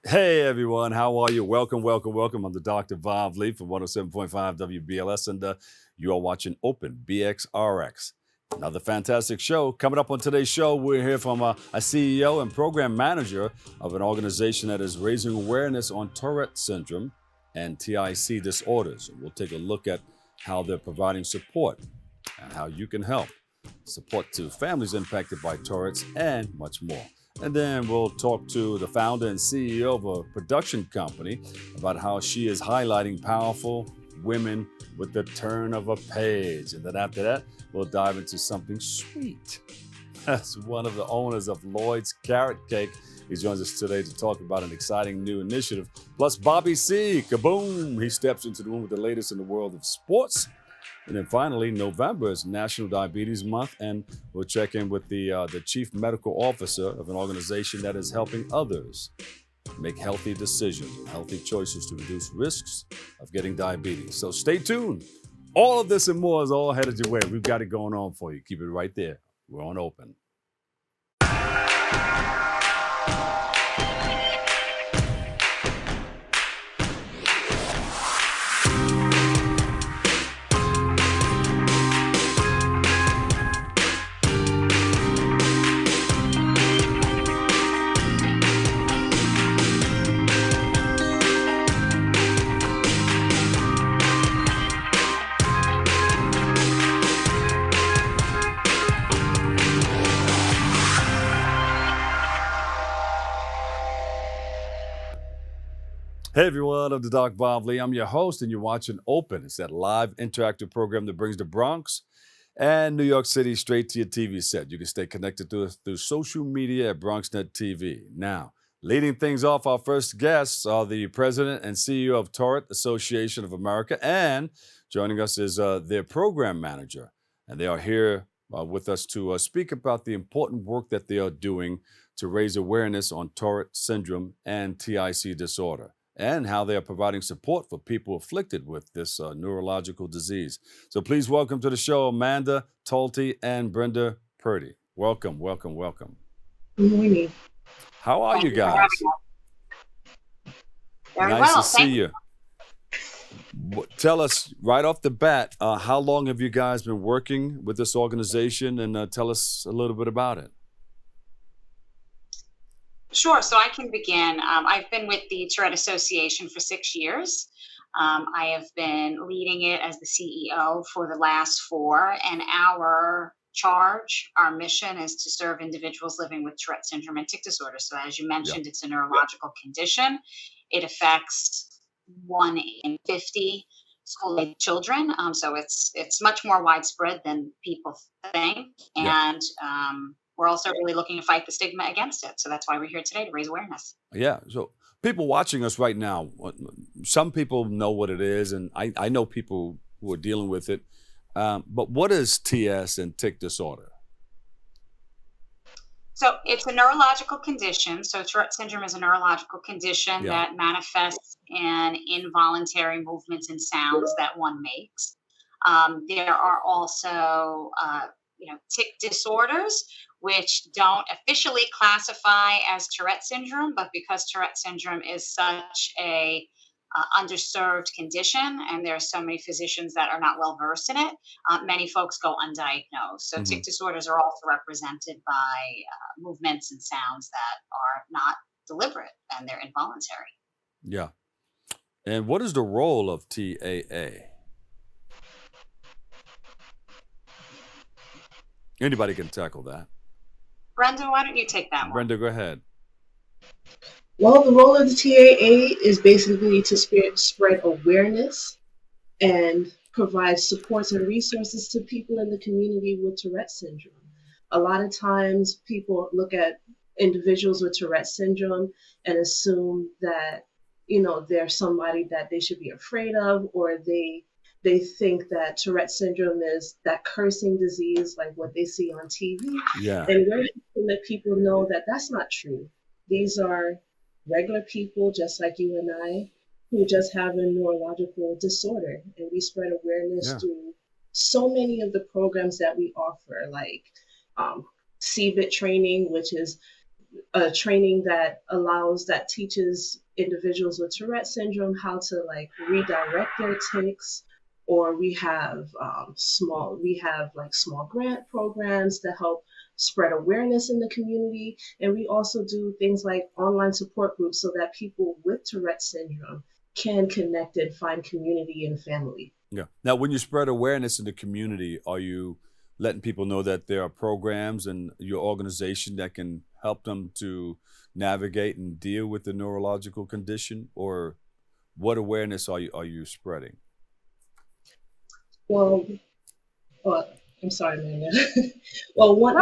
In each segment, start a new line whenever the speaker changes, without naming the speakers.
Hey everyone, how are you? Welcome. I'm the Dr. Bob Lee from 107.5 WBLS, and you are watching Open BXRX. Another fantastic show. Coming up on today's show, we're here from a CEO and program manager of an organization that is raising awareness on Tourette syndrome and TIC disorders. We'll take a look at how they're providing support and how you can help support to families impacted by Tourette's and much more. And then we'll talk to the founder and CEO of a production company about how she is highlighting powerful women with the turn of a page. And then after that, we'll dive into something sweet. That's one of the owners of Lloyd's Carrot Cake. He joins us today to talk about an exciting new initiative. Plus, Bobby C. Kaboom! He steps into the room with the latest in the world of sports. And then finally, November is National Diabetes Month, and we'll check in with the Chief Medical Officer of an organization that is helping others make healthy decisions and healthy choices to reduce risks of getting diabetes. So stay tuned. All of this and more is all headed your way. We've got it going on for you. Keep it right there. We're on Open. Hey everyone, I'm the Doc Bob Lee. I'm your host, and you're watching Open. It's that live interactive program that brings the Bronx and New York City straight to your TV set. You can stay connected to us through social media at BronxNet TV. Now, leading things off, our first guests are the president and CEO of Tourette Association of America, and joining us is their program manager. And they are here with us to speak about the important work that they are doing to raise awareness on Tourette syndrome and TIC disorder, and how they are providing support for people afflicted with this neurological disease. So please welcome to the show Amanda Talty and Brenda Peart. Welcome.
Good morning.
How are you guys?
Very
Nice
well,
to see
thank
you. Tell us right off the bat, how long have you guys been working with this organization, and tell us a little bit about it.
Sure, so I can begin. I've been with the Tourette Association for 6 years. I have been leading it as the CEO for the last 4, and our mission is to serve individuals living with Tourette syndrome and tic disorder. So as you mentioned, It's a neurological condition. It affects 1 in 50 school-age children. So it's much more widespread than people think. And we're also really looking to fight the stigma against it. So that's why we're here today, to raise awareness.
Yeah. So people watching us right now, some people know what it is, and I know people who are dealing with it. But what is TS and tic disorder?
So it's a neurological condition. So Tourette syndrome is a neurological condition that manifests in involuntary movements and sounds that one makes. There are also tic disorders, which don't officially classify as Tourette syndrome, but because Tourette syndrome is such a underserved condition, and there are so many physicians that are not well versed in it, many folks go undiagnosed. So tic disorders are also represented by movements and sounds that are not deliberate, and they're involuntary.
Yeah. And what is the role of TAA? Anybody can tackle that.
Brenda, why don't you take that one?
Brenda, go ahead.
Well, the role of the TAA is basically to spread awareness and provide supports and resources to people in the community with Tourette syndrome. A lot of times people look at individuals with Tourette syndrome and assume that, they're somebody that they should be afraid of, or they think that Tourette syndrome is that cursing disease like what they see on TV.
Yeah.
And we're here to let people know that that's not true. These are regular people just like you and I who just have a neurological disorder. And we spread awareness through so many of the programs that we offer, like CBIT training, which is a training that teaches individuals with Tourette syndrome how to like redirect their tics, or we have small grant programs to help spread awareness in the community, and we also do things like online support groups so that people with Tourette syndrome can connect and find community and family.
Yeah. Now, when you spread awareness in the community, are you letting people know that there are programs and your organization that can help them to navigate and deal with the neurological condition, or what awareness are you spreading?
Well, I'm sorry, Amanda. Well, one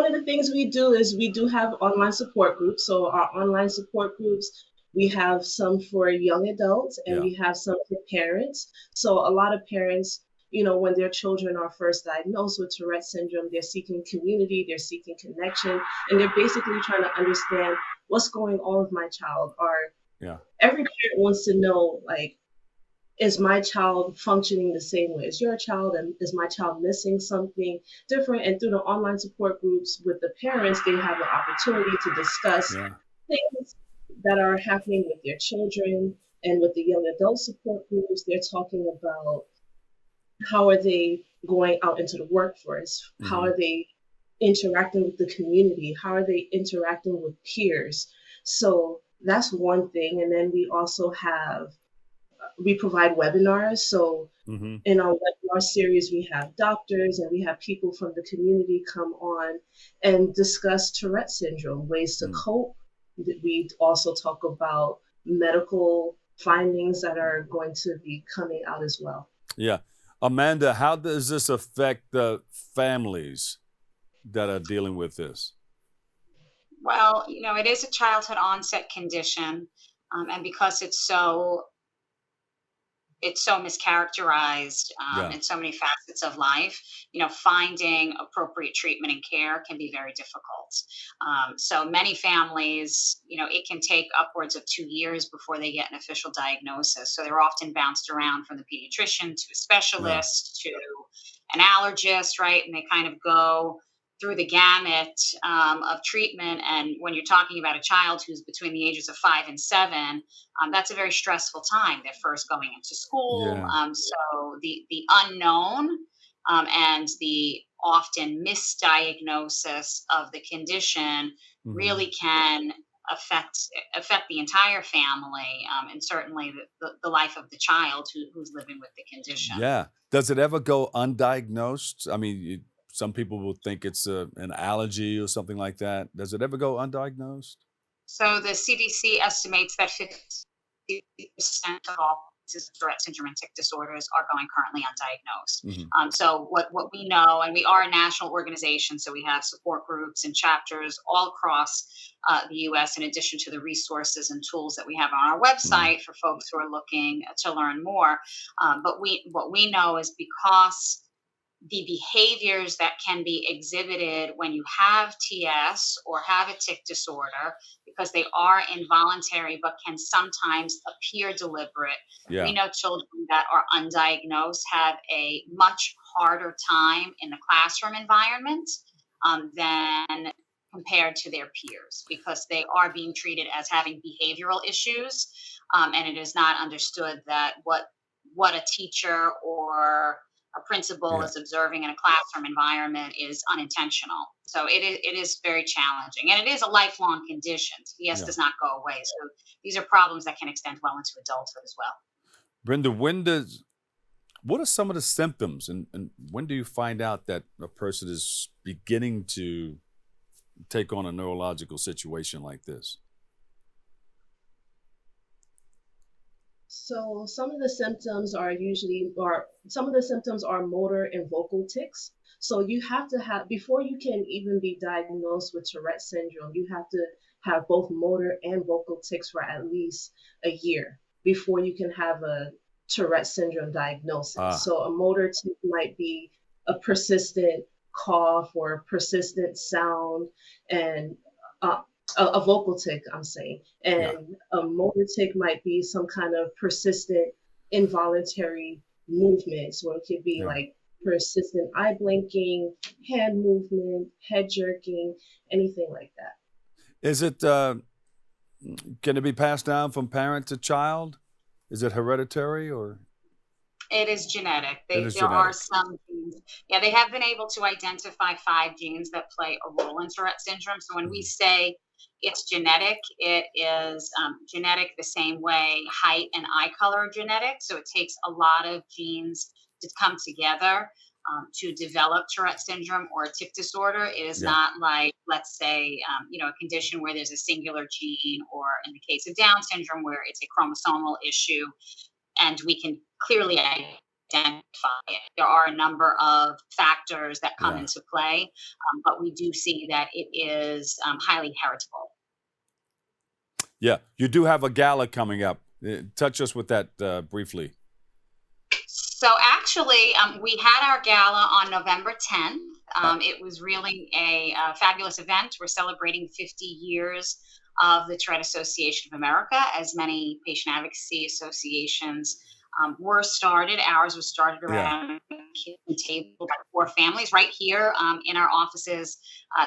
of the things we do is we do have online support groups. So our online support groups, we have some for young adults and we have some for parents. So a lot of parents, when their children are first diagnosed with Tourette syndrome, they're seeking community, they're seeking connection, and they're basically trying to understand what's going on with my child. Every parent wants to know, like, is my child functioning the same way as your child? And is my child missing something different? And through the online support groups with the parents, they have an opportunity to discuss things that are happening with their children. And with the young adult support groups, they're talking about how are they going out into the workforce? Mm-hmm. How are they interacting with the community? How are they interacting with peers? So that's one thing. And then we also we provide webinars. So in our webinar series, we have doctors and we have people from the community come on and discuss Tourette syndrome, ways to cope. We also talk about medical findings that are going to be coming out as well.
Yeah. Amanda, how does this affect the families that are dealing with this?
Well, it is a childhood onset condition. And because it's so mischaracterized in so many facets of life, finding appropriate treatment and care can be very difficult. So many families, it can take upwards of 2 years before they get an official diagnosis. So they're often bounced around from the pediatrician to a specialist to an allergist, right? And they kind of go through the gamut of treatment. And when you're talking about a child who's between the ages of 5 and 7, that's a very stressful time. They're first going into school. So the unknown and the often misdiagnosis of the condition really can affect the entire family and certainly the life of the child who's living with the condition.
Yeah. Does it ever go undiagnosed? I mean, some people will think it's an allergy or something like that. Does it ever go undiagnosed?
So the CDC estimates that 50% of all cases of Tourette syndrome and tic disorders are going currently undiagnosed. So what we know, and we are a national organization, so we have support groups and chapters all across the U.S. in addition to the resources and tools that we have on our website for folks who are looking to learn more. But what we know is because the behaviors that can be exhibited when you have TS or have a tic disorder, because they are involuntary but can sometimes appear deliberate. We know children that are undiagnosed have a much harder time in the classroom environment than compared to their peers, because they are being treated as having behavioral issues, and it is not understood that what a teacher or a principal is observing in a classroom environment is unintentional. So it is very challenging, and it is a lifelong condition. TS does not go away. So these are problems that can extend well into adulthood as well.
Brenda, what are some of the symptoms, and when do you find out that a person is beginning to take on a neurological situation like this?
So some of the symptoms are motor and vocal tics. So you have to have, before you can even be diagnosed with Tourette syndrome, you have to have both motor and vocal tics for at least a year before you can have a Tourette syndrome diagnosis. So a motor tic might be a persistent cough or a persistent sound, and a vocal tic, I'm saying, and a motor tic might be some kind of persistent involuntary movement. So it could be like persistent eye blinking, hand movement, head jerking, anything like that.
Is it can it be passed down from parent to child? Is it hereditary or?
It is genetic.
It is
There are
genetic.
some genes. Yeah, they have been able to identify 5 genes that play a role in Tourette syndrome. So when we say it's genetic, it is genetic the same way height and eye color are genetic. So it takes a lot of genes to come together to develop Tourette syndrome or a tic disorder. It is
Yeah.
not like, let's say, a condition where there's a singular gene, or in the case of Down syndrome, where it's a chromosomal issue and we can clearly identify it. There are a number of factors that come
Yeah.
into play, but we do see that it is highly heritable.
Yeah, you do have a gala coming up. Touch us with that briefly.
So actually, we had our gala on November 10th. It was really a fabulous event. We're celebrating 50 years of the Tourette Association of America, as many patient advocacy associations were started. Ours was started around a kitchen table by 4 families right here in our offices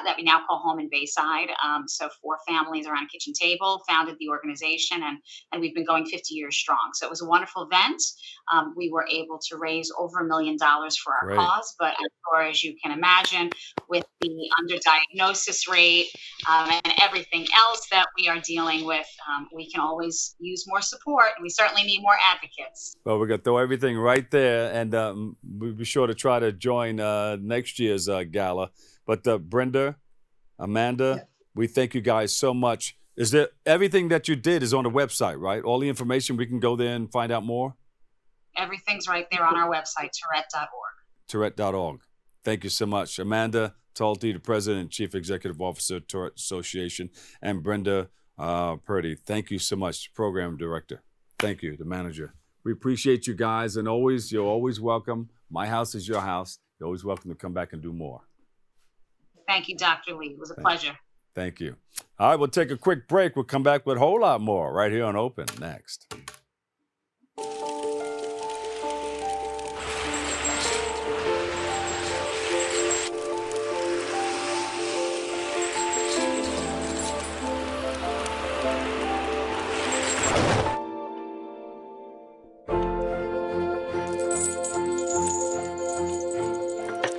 that we now call home in Bayside. So 4 families around a kitchen table founded the organization, and we've been going 50 years strong. So it was a wonderful event. We were able to raise over $1 million for our
Great.
cause, but as far as you can imagine, with the underdiagnosis rate and everything else that we are dealing with, we can always use more support, and we certainly need more advocates.
Well, we're going to throw everything right there, and we'll be sure to try to join next year's gala. But Brenda, Amanda,
Yeah.
we thank you guys so much. Is there everything that you did is on the website, right? All the information, we can go there and find out more?
Everything's right there on our website, Tourette.org.
Tourette.org. Thank you so much. Amanda Talty, the President and Chief Executive Officer, Tourette Association, and Brenda Peart. Thank you so much, Program Director. Thank you, the manager. We appreciate you guys, and you're always welcome. My house is your house. You're always welcome to come back and do more.
Thank you, Dr. Lee. It was a pleasure.
Thank you. All right, we'll take a quick break. We'll come back with a whole lot more right here on Open next.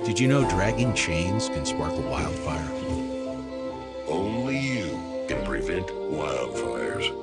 Did you know dragging chains can spark a wildfire?
Only you can prevent wildfires.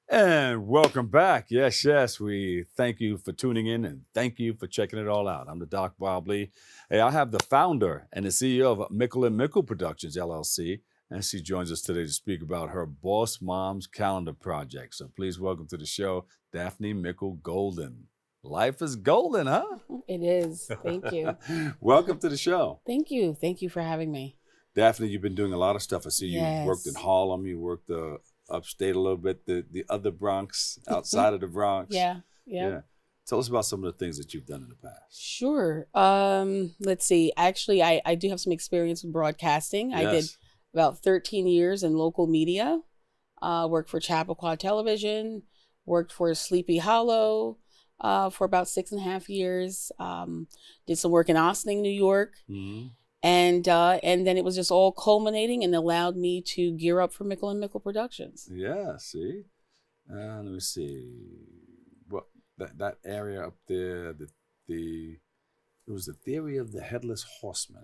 And welcome back. Yes, yes. We thank you for tuning in and thank you for checking it all out. I'm the Doc Bob Lee. Hey, I have the founder and the CEO of Mickle and Mickle Productions, LLC, and she joins us today to speak about her Boss Mom's Calendar project. So please welcome to the show, Daphney Mickle Golden. Life is golden, huh?
It is. Thank you.
Welcome to the show.
Thank you. Thank you for having me.
Daphney, you've been doing a lot of stuff. I see you
Yes.
worked in Harlem, you worked upstate a little bit, the other Bronx, outside of the Bronx.
Yeah.
Tell us about some of the things that you've done in the past.
Sure. Let's see. Actually, I do have some experience with broadcasting. I did
Yes.
about 13 years in local media. Worked for Chappaqua Television. Worked for Sleepy Hollow for about 6.5 years. Did some work in Ossining, New York.
Mm-hmm.
And then it was just all culminating and allowed me to gear up for Mickle and Mickle Productions.
Yeah, see? Let me see. What that area up there, it was the theory of the headless horseman.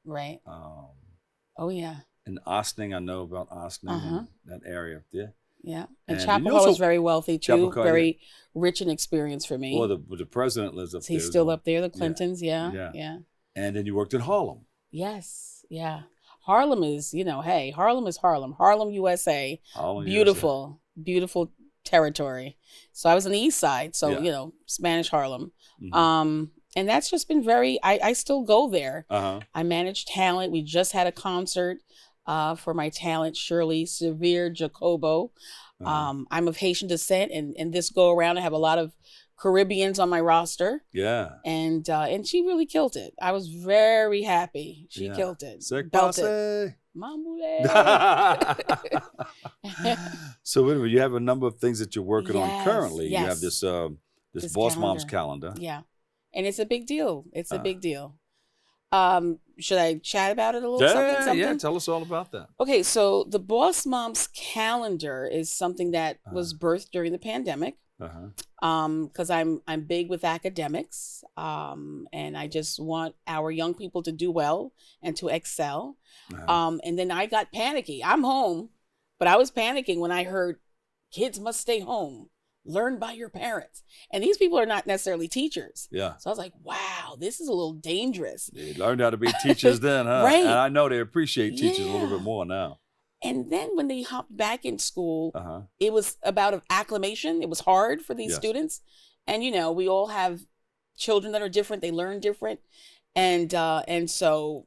Right. Oh, yeah.
And Ossining, I know about Ossining,
Uh-huh.
and that area up there.
Yeah.
And
And
you
Chappaqua
also-
was very wealthy too.
Chappaqua,
Very rich in experience for me.
Well, the president lives up there.
He's
as
still
well.
up there, the Clintons. Yeah.
And then you worked in Harlem.
Yes. Yeah. Harlem is, hey, Harlem is Harlem. Harlem, USA.
Harlem,
Beautiful territory. So I was on the East Side. So,
Yeah.
Spanish Harlem.
Mhm.
And that's just been I still go there.
Uh-huh.
I manage talent. We just had a concert for my talent, Shirley Severe Jacobo.
Uh-huh.
I'm of Haitian descent, and this go around, I have a lot of Caribbeans on my roster,
Yeah.
and she really killed it. I was very happy. She
Yeah.
killed it.
C'est
Belted.
passé.
Mamboule.
So wait a minute, you have a number of things that you're working on
Yes,
currently. You have
yes.
this
This
Boss Mom's calendar.
Yeah, and it's a big deal. It's a
Uh.
big deal. Should I chat about it a little?
Yeah,
something?
yeah. Tell us all about that.
Okay, so the Boss Mom's calendar is something that was birthed during the pandemic.
Uh-huh.
Because I'm big with academics, and I just want our young people to do well and to excel.
Uh-huh.
And then I got panicky. I'm home, but I was panicking when I heard kids must stay home, learn by your parents, and these people are not necessarily teachers.
Yeah.
So I was like, wow, this is a little dangerous.
They learned how to be teachers then, huh?
Right.
And I know they appreciate teachers a little
Yeah.
bit more now.
And then when they hopped back in school,
Uh-huh.
it was about acclimation. It was hard for these
Yes.
students. And, we all have children that are different. They learn different. And so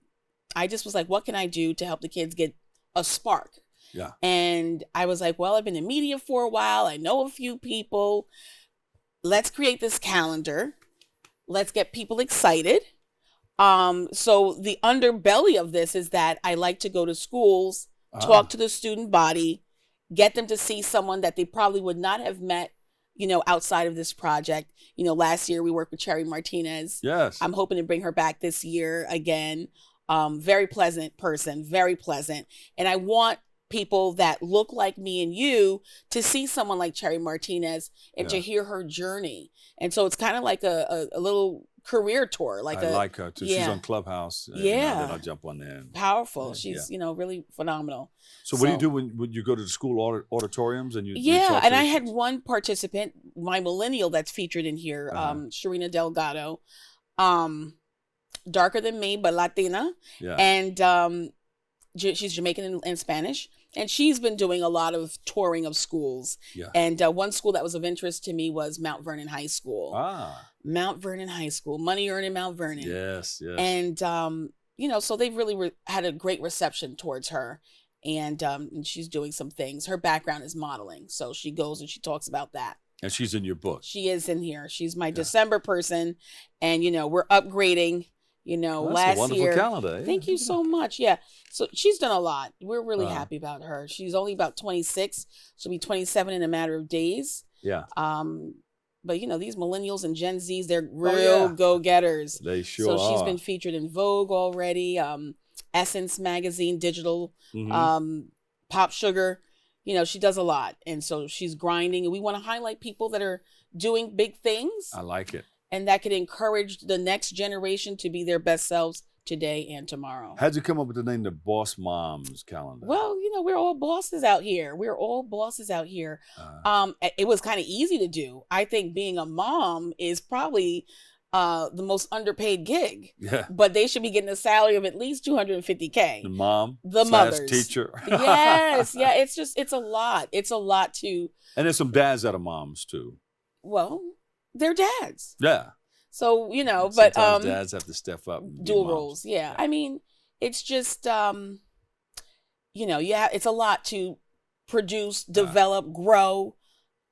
I just was like, what can I do to help the kids get a spark?
Yeah.
And I was like, well, I've been in media for a while. I know a few people. Let's create this calendar. Let's get people excited. So the underbelly of this is that I like to go to schools, talk to the student body, get them to see someone that they probably would not have met, outside of this project. Last year we worked with Cherry Martinez.
Yes.
I'm hoping to bring her back this year again. Very pleasant person, very pleasant. And I want people that look like me and you to see someone like Cherry Martinez and to hear her journey. And so it's kind of like a little career tour.
I like her too. She's
yeah.
on Clubhouse.
Yeah.
Then I'll jump on there.
Powerful.
Yeah,
She's, really phenomenal.
So what do you do when you go to the school auditoriums and you
Yeah,
talk
and
to
I had one participant, my millennial that's featured in here, Sharina Delgado, darker than me, but Latina.
Yeah.
And she's Jamaican and Spanish. And she's been doing a lot of touring of schools.
Yeah.
And one school that was of interest to me was Mount Vernon High School. Mount Vernon High School, money earning Mount Vernon.
Yes, yes.
And, so they've really had a great reception towards her. And she's doing some things. Her background is modeling. So she goes and she talks about that.
And she's in your book.
She is in here. She's my December person. And, we're upgrading.
That's
Last
a wonderful
year.
calendar. Yeah.
Thank you so much. Yeah. So she's done a lot. We're really happy about her. She's only about 26. She'll be 27 in a matter of days.
Yeah.
But these millennials and Gen Zs, they're real go-getters.
They sure
So
are.
she's been featured in Vogue already, Essence magazine, digital, Pop Sugar. She does a lot. And so she's grinding. And we want to highlight people that are doing big things.
I like it.
And that could encourage the next generation to be their best selves today and tomorrow.
How'd you come up with the name the Boss Mom's calendar?
Well, we're all bosses out here. We're all bosses out here. It was kind of easy to do. I think being a mom is probably the most underpaid gig.
Yeah.
But they should be getting a salary of at least $250K.
The mom,
The
/
mothers.
teacher.
Yes. Yeah. It's a lot. It's a lot to.
And there's some dads that are moms too.
Well, they're dads.
Yeah.
So, but
sometimes dads have to step up. And be
dual
moms.
roles. Yeah. I mean, it's just it's a lot to produce, develop, grow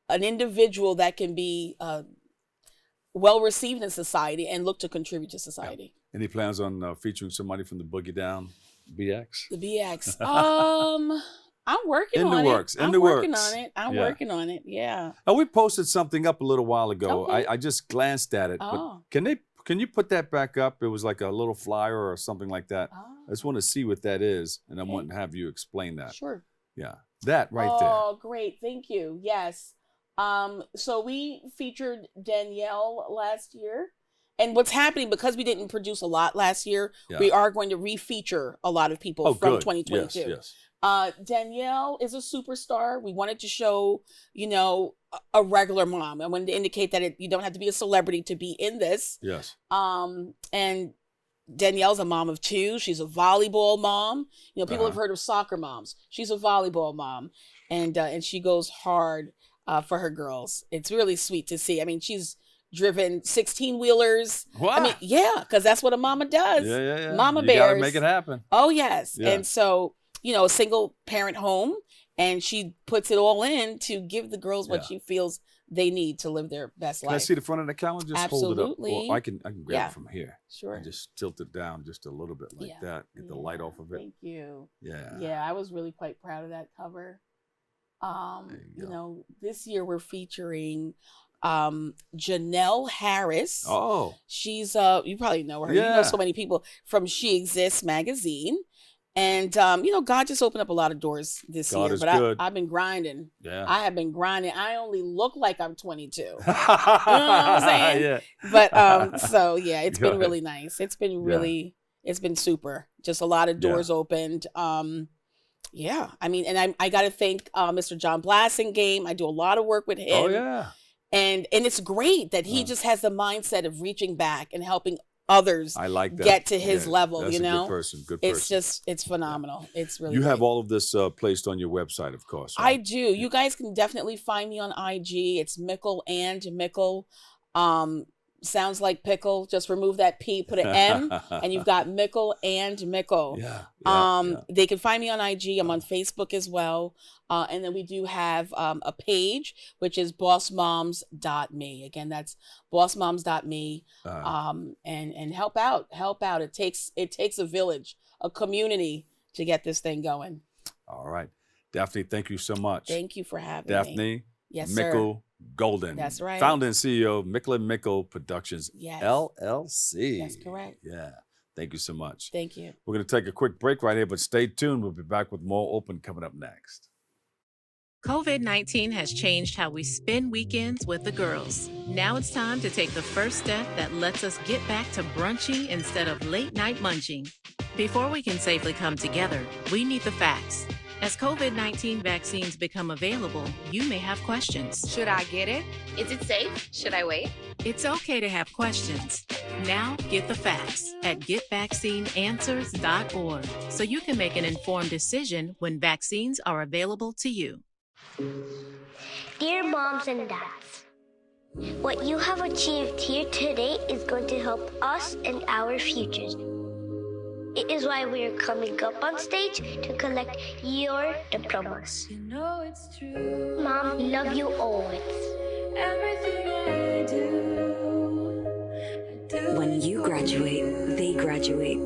an individual that can be well received in society and look to contribute to society.
Any plans on featuring somebody from the Boogie Down BX?
The BX. I'm working on it. I'm working on it. Yeah.
Oh, we posted something up a little while ago.
Okay.
I just glanced at it.
Oh.
But can you put that back up? It was like a little flyer or something like that.
Oh.
I just want to see what that is, and I
Okay.
want to have you explain that.
Sure.
Yeah, that right
Oh, great. Thank you. Yes. So we featured Danielle last year. And what's happening, because we didn't produce a lot last year, we are going to re-feature a lot of people from
good.
2022.
Yes.
Danielle is a superstar. We wanted to show, a regular mom. I wanted to indicate that you don't have to be a celebrity to be in this.
Yes.
And Danielle's a mom of 2. She's a volleyball mom. People have heard of soccer moms. She's a volleyball mom, and she goes hard. for her girls. It's really sweet to see. I mean, she's driven 16-wheelers.
What?
I mean, yeah, because that's what a mama does.
Yeah.
Mama
you
bears.
gotta make it happen.
Oh, yes.
Yeah.
And so, a single parent home, and she puts it all in to give the girls what she feels they need to live their best life.
Can I see the front of the camera? Just
Absolutely.
hold it up. Or I can grab it from here.
Sure.
And just tilt it down just a little bit like that. Get the light off of it.
Thank you.
Yeah.
Yeah, I was really quite proud of that cover. This year we're featuring Janelle Harris.
Oh.
She's you probably know her. You know so many people from She Exists magazine. And God just opened up a lot of doors this year. But I've been grinding.
Yeah.
I have been grinding. I only look like I'm 22. You know what I'm saying?
Yeah.
But it's been really nice. It's been it's been super. Just a lot of doors opened. I mean, and I got to thank Mr. John Blassingame. I do a lot of work with him.
Oh yeah.
And it's great that he just has the mindset of reaching back and helping others get to his level.
That's a good person.
It's phenomenal. It's really
you have all of this placed on your website, of course, right?
I do. You guys can definitely find me on IG. It's Mickle and Mickle. Sounds like pickle. Just remove that P, put an M, and you've got Mickle and Mickle. They can find me on IG. I'm on Facebook as well. And then we do have a page, which is bossmoms.me. Again, that's bossmoms.me. And help out. It takes a village, a community to get this thing going.
All right. Daphney, thank you so much.
Thank you for having me.
Daphney Mickle Golden.
That's right.
Founder and CEO of Mickle and Mickle Productions,
yes.
LLC.
That's correct.
Yeah. Thank you so much.
Thank you.
We're going to take a quick break right here, but stay tuned. We'll be back with more Open coming up next.
COVID-19 has changed how we spend weekends with the girls. Now it's time to take the first step that lets us get back to brunching instead of late-night munching. Before we can safely come together, we need the facts. As COVID-19 vaccines become available, you may have questions.
Should I get it? Is it safe? Should I wait?
It's okay to have questions. Now get the facts at getvaccineanswers.org so you can make an informed decision when vaccines are available to you.
Dear moms and dads, what you have achieved here today is going to help us and our futures. It is why we are coming up on stage to collect your diplomas.
You know it's true.
Mom, we love you always.
Everything I do.
When you graduate, they graduate.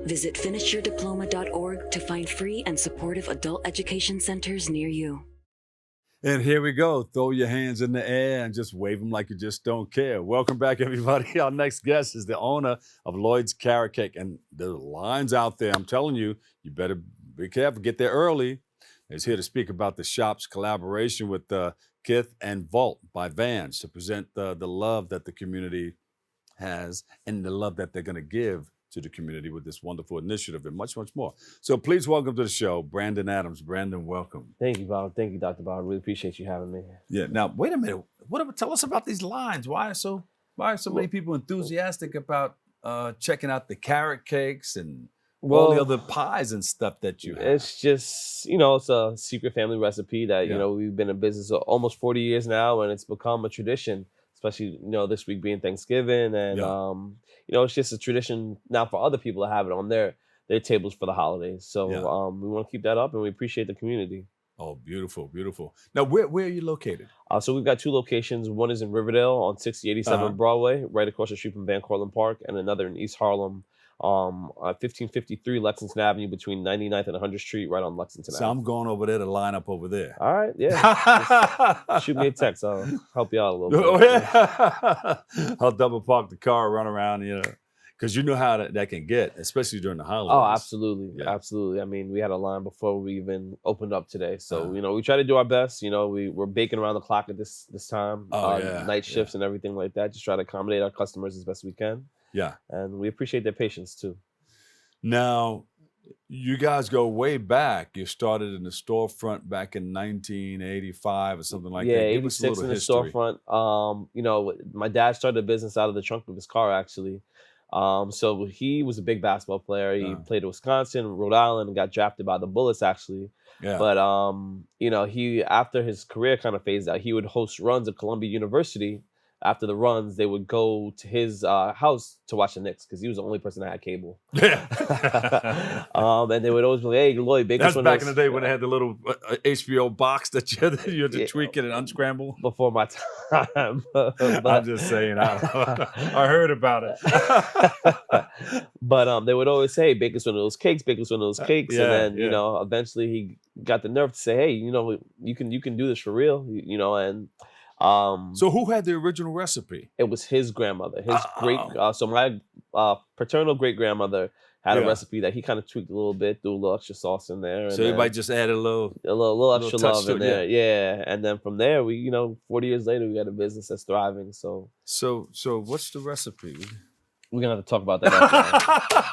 Visit finishyourdiploma.org to find free and supportive adult education centers near you.
And here we go. Throw your hands in the air and just wave them like you just don't care. Welcome back, everybody. Our next guest is the owner of Lloyd's Carrot Cake. And the lines out there, I'm telling you, you better be careful. Get there early. He's here to speak about the shop's collaboration with Kith and Vault by Vans to present the love that the community has and the love that they're going to give to the community with this wonderful initiative and much, much more. So please welcome to the show, Brandon Adams. Brandon, welcome.
Thank you, Bob. Thank you, Dr. Bob. I really appreciate you having me.
Yeah. Now, wait a minute. Tell us about these lines. Why are so many people enthusiastic about checking out the carrot cakes and all the other pies and stuff that you have?
It's just, it's a secret family recipe that, we've been in business almost 40 years now, and it's become a tradition, especially, this week being Thanksgiving. And, it's just a tradition now for other people to have it on their tables for the holidays. So we want to keep that up, and we appreciate the community.
Oh, beautiful, beautiful. Now, where are you located?
So we've got two locations. One is in Riverdale on 6087 Broadway, right across the street from Van Cortlandt Park, and another in East Harlem, 1553 Lexington Avenue between 99th and 100th Street, right on Lexington Avenue.
So I'm going over there to line up over there.
All right, yeah. Just shoot me a text. I'll help you out a little bit.
Oh, yeah. I'll double park the car, run around, because you know how that can get, especially during the holidays.
Oh, absolutely. Yeah. Absolutely. I mean, we had a line before we even opened up today. So, we try to do our best. We're baking around the clock at this time. Night shifts and everything like that. Just try to accommodate our customers as best we can. Yeah. And we appreciate their patience, too.
Now, you guys go way back. You started in the storefront back in 1985 or something like that.
Yeah, 86 in the storefront. My dad started a business out of the trunk of his car, actually. So he was a big basketball player. He played at Wisconsin, Rhode Island, and got drafted by the Bullets actually.
Yeah.
But you know, he after his career kind of phased out, he would host runs at Columbia University. After the runs, they would go to his house to watch the Knicks because he was the only person that had cable.
Yeah.
And they would always be like, "Hey, Lloyd, bake us
That's
one
back
of
in
those."
the day when they had the little HBO box that you had to tweak it and unscramble.
Before my time.
I'm just saying. I heard about it.
But they would always say, "Bake us one of those cakes, bake us one of those cakes."
Yeah,
And then,
yeah.
you know, eventually he got the nerve to say, "Hey, you know, you can do this for real," you know, and
so who had the original recipe?
it was his grandmother, his great. So my paternal great grandmother had a
Yeah.
recipe that he kind of tweaked a little bit, threw a little extra sauce in there.
So everybody just added a little
extra
touch
love
to
in
it,
there, yeah. And then from there, we, you know, 40 years later, we got a business that's thriving. So
what's the recipe?
we're gonna have to talk about that after.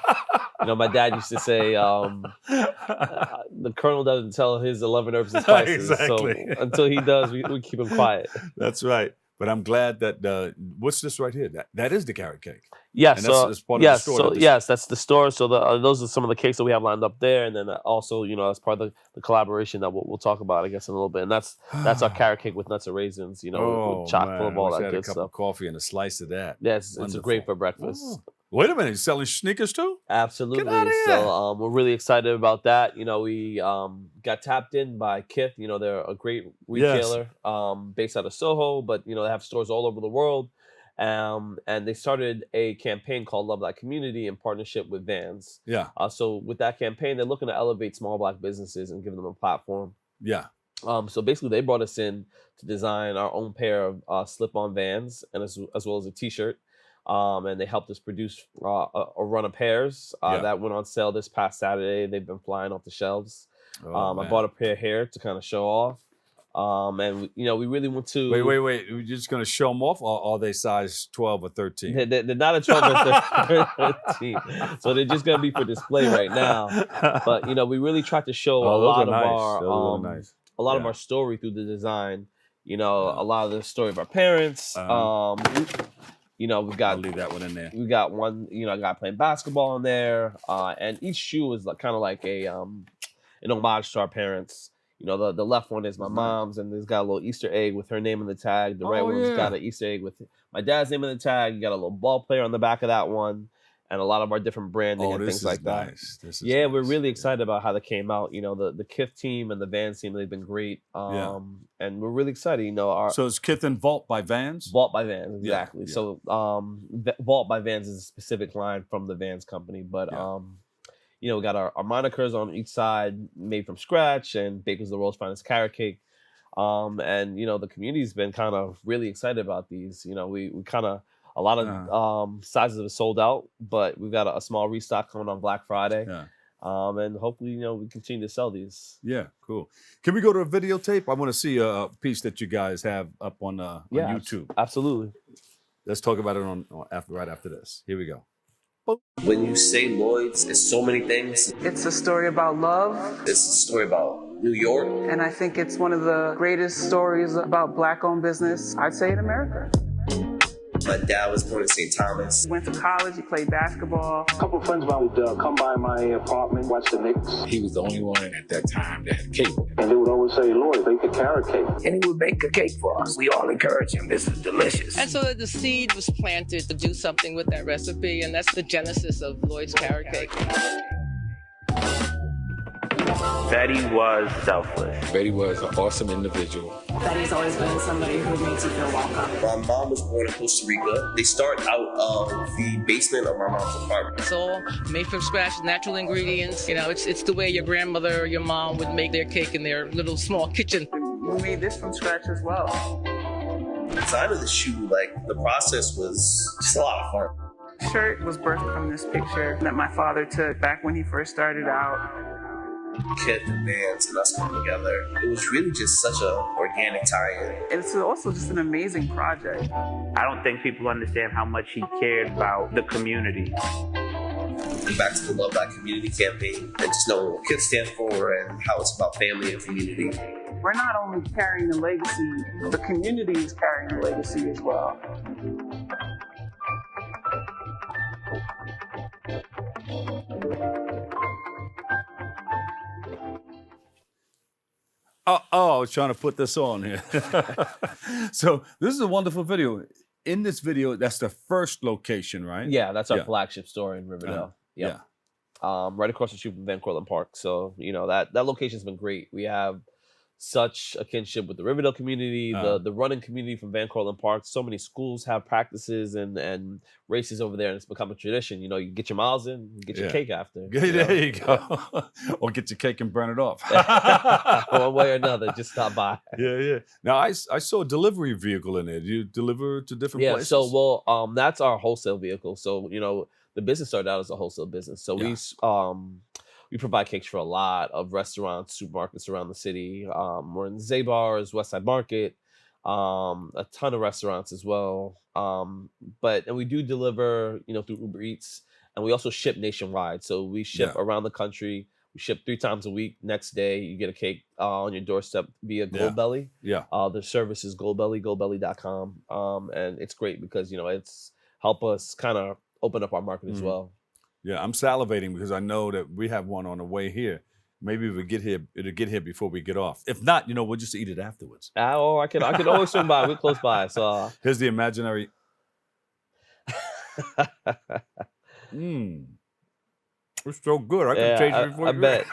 You know, my dad used to say, the colonel doesn't tell his 11 herbs and spices.
Exactly.
So until he does, we keep him quiet.
That's right. But I'm glad that what's this right here? That is the carrot cake.
Yes,
And that's part of the store.
yes, that's the store. So those are some of the cakes that we have lined up there, and then also, you know, that's part of the collaboration that we'll talk about, I guess, in a little bit. And that's our carrot cake with nuts and raisins, you know, with chock full of all
I
that
had
good
a cup
stuff.
of coffee and a slice of that.
Yes, it's
Wonderful.
great for breakfast.
Oh. Wait a minute, you're selling sneakers too?
Absolutely.
Get outta here.
So we're really excited about that. You know, we got tapped in by Kith. You know, they're a great retailer based out of Soho, but, you know, they have stores all over the world. And they started a campaign called Love That Community in partnership with Vans.
Yeah.
So with that campaign, they're looking to elevate small Black businesses and give them a platform.
Yeah.
So basically, they brought us in to design our own pair of slip-on Vans, and as well as a T-shirt. And they helped us produce a run of pairs that went on sale this past Saturday. They've been flying off the shelves. I bought a pair here to kind of show off. And you know, we really want to
Wait. You're just going to show them off, or are they size 12 or 13?
They're not a 12 or 13, so they're just going to be for display right now. But you know, we really tried to show a lot of our story through the design. You know, a lot of the story of our parents. You know, we got.
I'll leave that one in there.
We got one. You know, a guy playing basketball in there, and each shoe is like kind of like an homage to our parents. You know, the left one is my mom's, and it's got a little Easter egg with her name in the tag. The right one's got an Easter egg with my dad's name in the tag. You got a little ball player on the back of that one, and a lot of our different branding and things like that. Yeah, we're really excited about how they came out. You know, the Kith team and the Vans team, they've been great. And we're really excited. You know,
so it's Kith and Vault by Vans?
Vault by Vans, exactly.
Yeah.
So Vault by Vans is a specific line from the Vans company, but you know, we got our monikers on each side made from scratch, and Baker's the world's finest carrot cake. And you know, the community's been kind of really excited about these. You know, we kind of a lot of sizes have sold out, but we've got a small restock coming on Black Friday.
Yeah.
And hopefully, you know, we continue to sell these.
Yeah, cool. Can we go to a videotape? I want to see a piece that you guys have up on YouTube.
Absolutely.
Let's talk about it right after this. Here we go.
When you say Lloyd's, it's so many things.
It's a story about love.
It's a story about New York.
And I think it's one of the greatest stories about Black-owned business, I'd say, in America.
My dad was born in St. Thomas.
Went to college, he played basketball.
A couple of friends of mine would come by my apartment, watch the Knicks.
He was the only one at that time that had cable.
And they would always say, Lloyd, bake a carrot cake.
And he would bake a cake for us. We all encourage him. This is delicious.
And so the seed was planted to do something with that recipe, and that's the genesis of Lloyd's carrot cake.
Betty was selfless.
Betty was an awesome individual.
Betty's always been somebody who makes you feel welcome.
My mom was born in Costa Rica. They start out of the basement of my mom's apartment.
It's all made from scratch, natural ingredients. You know, it's the way your grandmother or your mom would make their cake in their little small kitchen.
We made this from scratch as well.
The design of the shoe, like, the process was just a lot of fun.
The shirt was birthed from this picture that my father took back when he first started out.
Kith and Vans and us coming together. It was really just such an organic tie-in.
It's also just an amazing project.
I don't think people understand how much he cared about the community.
And back to the Love That Community campaign, and just knowing what Kith stands for and how it's about family and community.
We're not only carrying the legacy, the community is carrying the legacy as well.
I was trying to put this on here. So this is a wonderful video. In this video, that's the first location, right?
Yeah, that's our flagship store in Riverdale.
Yeah.
Right across the street from Van Cortlandt Park. So, that location's been great. We have such a kinship with the Riverdale community, the running community from Van Cortlandt Park. So many schools have practices and races over there, and it's become a tradition. You get your miles in, you get your cake after.
There you go. Or get your cake and burn it off.
One way or another, just stop by.
Yeah. Now, I saw a delivery vehicle in there. Do you deliver to different places?
So, that's our wholesale vehicle. So, the business started out as a wholesale business. So we provide cakes for a lot of restaurants, supermarkets around the city. We're in Zabar's, Westside Market, a ton of restaurants as well. And we do deliver, through Uber Eats, and we also ship nationwide. So we ship around the country. We ship 3 times a week. Next day, you get a cake on your doorstep via Goldbelly. The service is Goldbelly, goldbelly.com. And it's great because, it's helped us kind of open up our market as well.
Yeah, I'm salivating because I know that we have one on the way here. Maybe it'll get here before we get off. If not, we'll just eat it afterwards.
I can always swing by. We're close by. So
here's the imaginary. It's so good. I can taste it before
I bet.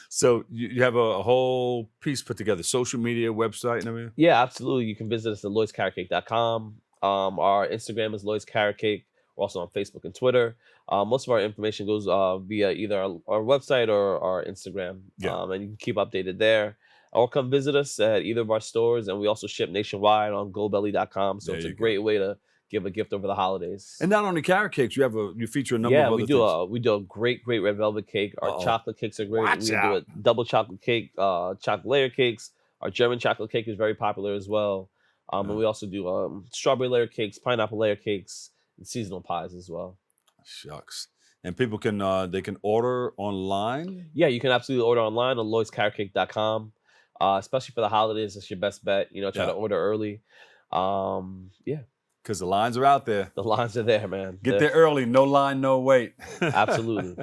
So you have a whole piece put together, social media, website, and everything?
Yeah, absolutely. You can visit us at lloydscarrotcake.com. Our Instagram is Lloyd's Carrot Cake. We're also on Facebook and Twitter. Most of our information goes via either our website or our Instagram. And you can keep updated there. Or come visit us at either of our stores. And we also ship nationwide on goldbelly.com. So it's a great way to give a gift over the holidays.
And not only carrot cakes, you feature a number of other things.
We do a great red velvet cake. Our chocolate cakes are great. We do a double chocolate cake, chocolate layer cakes. Our German chocolate cake is very popular as well. And we also do strawberry layer cakes, pineapple layer cakes, and seasonal pies as well.
Shucks. And people can they can order online?
Yeah, you can absolutely order online on lloydscarrotcake.com. Especially for the holidays, it's your best bet. Try to order early.
Because the lines are out there.
The lines are there, man.
Get there early. No line, no wait.
Absolutely.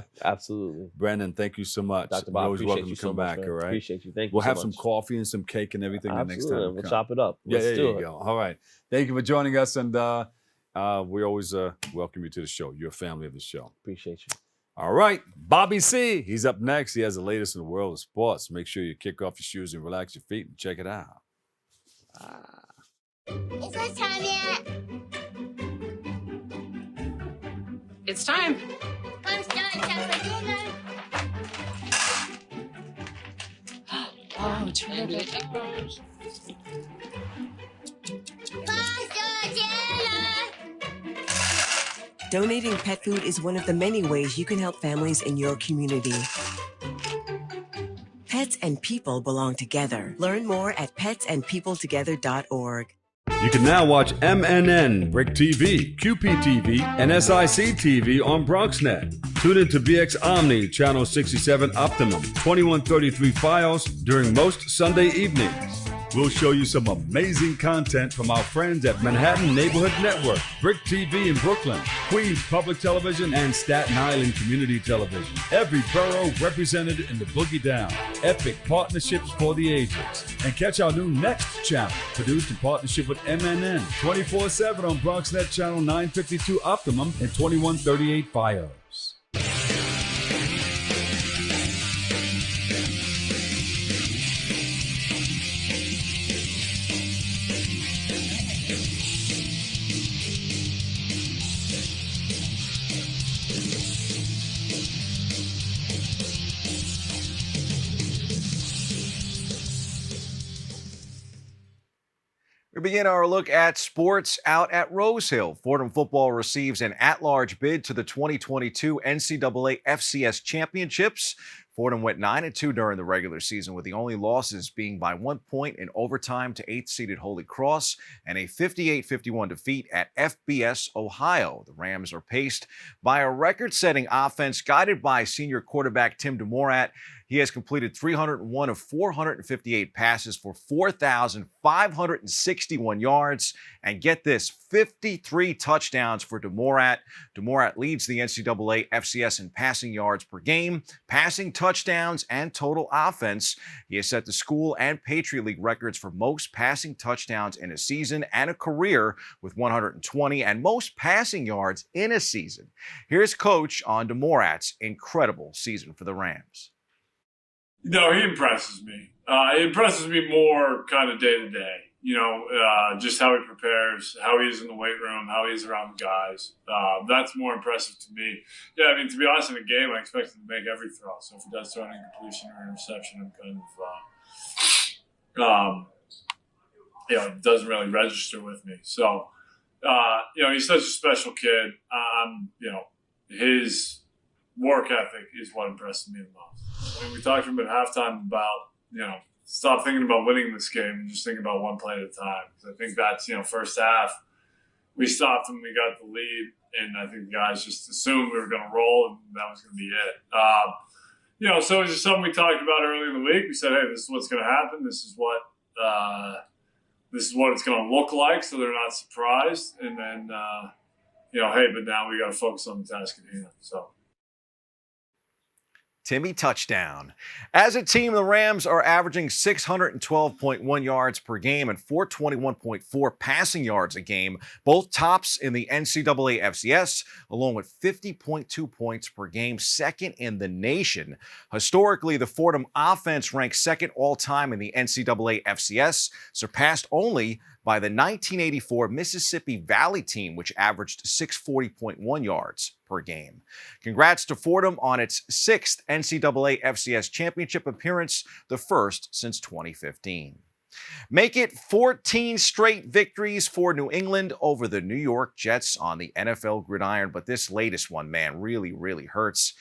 Brandon, thank you so much.
Dr. Bob,
you're always welcome
you
to come
so
back,
much,
all right?
Appreciate you. Thank you
We'll
so
have
much.
some coffee and some cake and everything the next time.
We'll chop it up.
Let's do it. Go. All right. Thank you for joining us. And we always welcome you to the show. You're a family of the show.
Appreciate you.
All right. Bobby C. He's up next. He has the latest in the world of sports. Make sure you kick off your shoes and relax your feet and check it out.
It's lunch time yet.
It's time.
Come start chocolate dinner.
Oh, terrific.
Donating pet food is one of the many ways you can help families in your community. Pets and people belong together. Learn more at petsandpeopletogether.org.
You can now watch MNN, Brick TV, QPTV, and SIC TV on BronxNet. Tune in to BX Omni, Channel 67 Optimum, 2133 Fios during most Sunday evenings. We'll show you some amazing content from our friends at Manhattan Neighborhood Network, Brick TV in Brooklyn, Queens Public Television, and Staten Island Community Television. Every borough represented in the Boogie Down. Epic partnerships for the ages. And catch our new Next channel, produced in partnership with MNN, 24/7 on BronxNet Channel 952 Optimum and 2138 Fios.
We begin our look at sports out at Rose Hill. Fordham football receives an at-large bid to the 2022 NCAA FCS Championships. Fordham went 9-2 during the regular season, with the only losses being by 1 point in overtime to 8th-seeded Holy Cross and a 58-51 defeat at FBS Ohio. The Rams are paced by a record-setting offense guided by senior quarterback Tim DeMorat. He has completed 301 of 458 passes for 4,561 yards. And get this, 53 touchdowns for DeMorat. DeMorat leads the NCAA FCS in passing yards per game, passing touchdowns and total offense. He has set the school and Patriot League records for most passing touchdowns in a season and a career with 120 and most passing yards in a season. Here's Coach on Morat's incredible season for the Rams.
No, he impresses me. It impresses me more kind of day to day. Just how he prepares, how he is in the weight room, how he is around the guys. That's more impressive to me. Yeah, I mean, to be honest, in a game, I expect him to make every throw. So if he does throw an incompletion or interception, I'm kind of, it doesn't really register with me. So, he's such a special kid. His work ethic is what impresses me the most. I mean, we talked to him at halftime about, stop thinking about winning this game and just think about one play at a time. I think that's, first half, we stopped when we got the lead, and I think the guys just assumed we were going to roll, and that was going to be it. So it was just something we talked about early in the week. We said, hey, this is what's going to happen. This is what it's going to look like, so they're not surprised. And then, hey, but now we got to focus on the task at hand. So.
Timmy touchdown. As a team, the Rams are averaging 612.1 yards per game and 421.4 passing yards a game, both tops in the NCAA FCS, along with 50.2 points per game, second in the nation. Historically, the Fordham offense ranks second all-time in the NCAA FCS, surpassed only by the 1984 Mississippi Valley team, which averaged 640.1 yards per game. Congrats to Fordham on its 6th NCAA FCS championship appearance, the first since 2015. Make it 14 straight victories for New England over the New York Jets on the NFL gridiron, but this latest one, man, really, really hurts.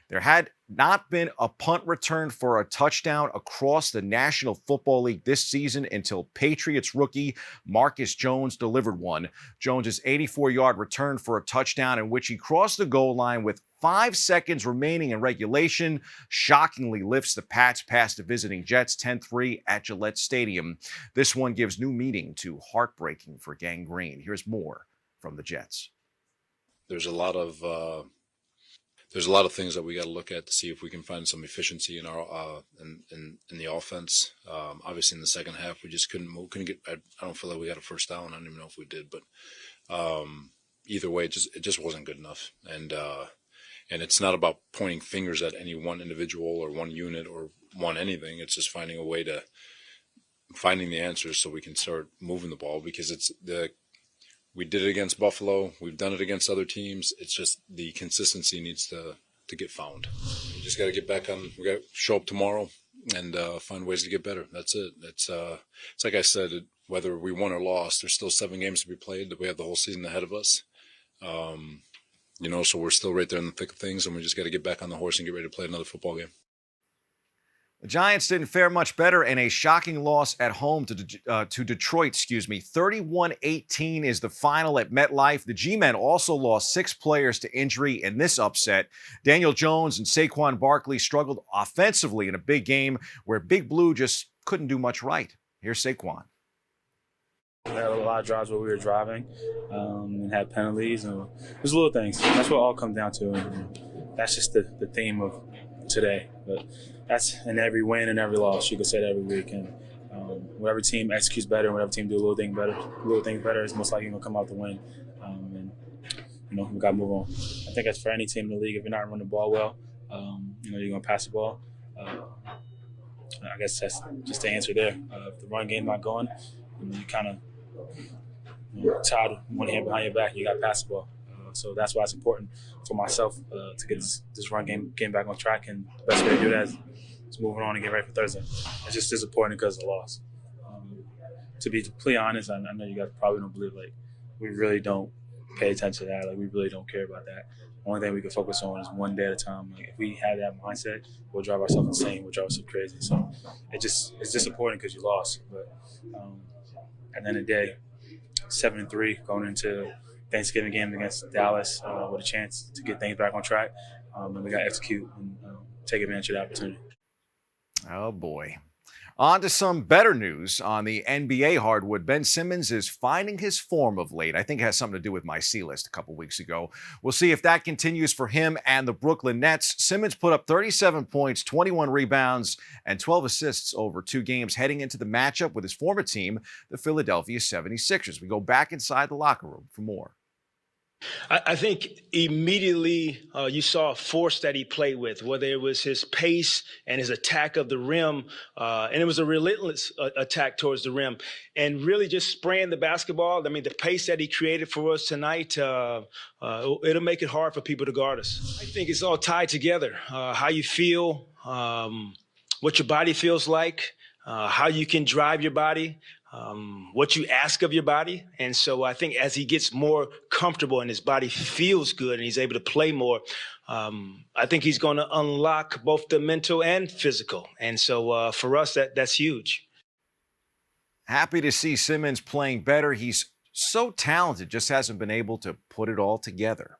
There had not been a punt return for a touchdown across the National Football League this season until Patriots rookie Marcus Jones delivered one. Jones's 84-yard return for a touchdown in which he crossed the goal line with 5 seconds remaining in regulation shockingly lifts the Pats past the visiting Jets 10-3 at Gillette Stadium. This one gives new meaning to heartbreaking for Gang Green. Here's more from the Jets.
There's a lot of things that we got to look at to see if we can find some efficiency in our in the offense. Obviously, in the second half, we just couldn't move. I don't feel like we got a first down. I don't even know if we did, but either way, it just wasn't good enough. And it's not about pointing fingers at any one individual or one unit or one anything. It's just finding the answers so we can start moving the ball, because we did it against Buffalo. We've done it against other teams. It's just the consistency needs to get found. We just got to get back on. We got to show up tomorrow and find ways to get better. That's it. It's like I said, whether we won or lost, there's still 7 games to be played. We have the whole season ahead of us. So we're still right there in the thick of things, and we just got to get back on the horse and get ready to play another football game.
The Giants didn't fare much better in a shocking loss at home to Detroit. 31-18 is the final at MetLife. The G-Men also lost 6 players to injury in this upset. Daniel Jones and Saquon Barkley struggled offensively in a big game where Big Blue just couldn't do much right. Here's Saquon.
We had a lot of drives where we were driving and had penalties. And there's little things. That's what it all comes down to. And that's just the theme of today. But that's in every win and every loss. You could say that every week. And whatever team executes better, whatever team do a little things better is most likely going to come out to win. We got to move on. I think that's for any team in the league. If you're not running the ball well, you're going to pass the ball. I guess that's just the answer there. If the run game's not going, you kind of tied with one hand behind your back. You got to pass the ball. So that's why it's important for myself to get this run game back on track. And the best way to do that is moving on and get ready for Thursday. It's just disappointing because of the loss. To be completely honest, I know you guys probably don't believe, we really don't pay attention to that. We really don't care about that. The only thing we can focus on is one day at a time. If we had that mindset, we'll drive ourselves insane. We'll drive ourselves crazy. So it's disappointing because you lost. But at the end of the day, 7-3 going into Thanksgiving game against Dallas with a chance to get things back on track. And we got to execute and take advantage of the opportunity.
Oh, boy. On to some better news on the NBA hardwood. Ben Simmons is finding his form of late. I think it has something to do with my C list a couple weeks ago. We'll see if that continues for him and the Brooklyn Nets. Simmons put up 37 points, 21 rebounds, and 12 assists over 2 games heading into the matchup with his former team, the Philadelphia 76ers. We go back inside the locker room for more.
I think immediately you saw a force that he played with, whether it was his pace and his attack of the rim, and it was a relentless attack towards the rim, and really just spraying the basketball. I mean, the pace that he created for us tonight, it'll make it hard for people to guard us. I think it's all tied together. How you feel, what your body feels like, how you can drive your body. What you ask of your body. And so I think as he gets more comfortable and his body feels good and he's able to play more, I think he's going to unlock both the mental and physical. And so for us, that's huge.
Happy to see Simmons playing better. He's so talented, just hasn't been able to put it all together.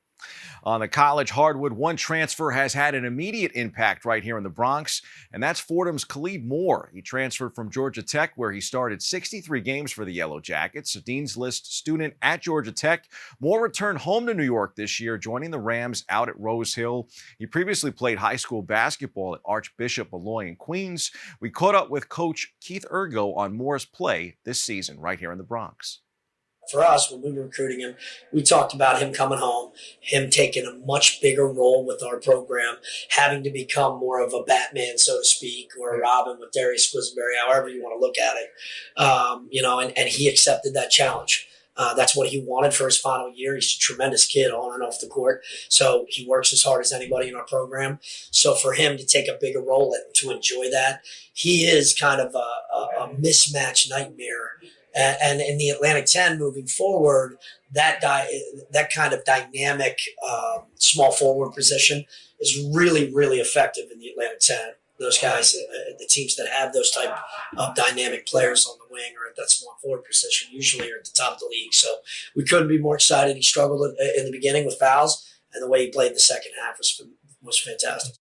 On the college hardwood, one transfer has had an immediate impact right here in the Bronx, and that's Fordham's Khalid Moore. He transferred from Georgia Tech, where he started 63 games for the Yellow Jackets. A Dean's List student at Georgia Tech, Moore returned home to New York this year, joining the Rams out at Rose Hill. He previously played high school basketball at Archbishop Malloy in Queens. We caught up with Coach Keith Ergo on Moore's play this season right here in the Bronx.
For us, when we were recruiting him, we talked about him coming home, him taking a much bigger role with our program, having to become more of a Batman, so to speak, or a Robin with Darius Quisenberry, however you want to look at it. And he accepted that challenge. That's what he wanted for his final year. He's a tremendous kid on and off the court. So he works as hard as anybody in our program. So for him to take a bigger role and to enjoy that, he is kind of a mismatch nightmare. And in the Atlantic 10 moving forward, that kind of dynamic small forward position is really, really effective in the Atlantic 10. Those guys, the teams that have those type of dynamic players on the wing or at that small forward position usually are at the top of the league. So we couldn't be more excited. He struggled in the beginning with fouls, and the way he played the second half was fantastic.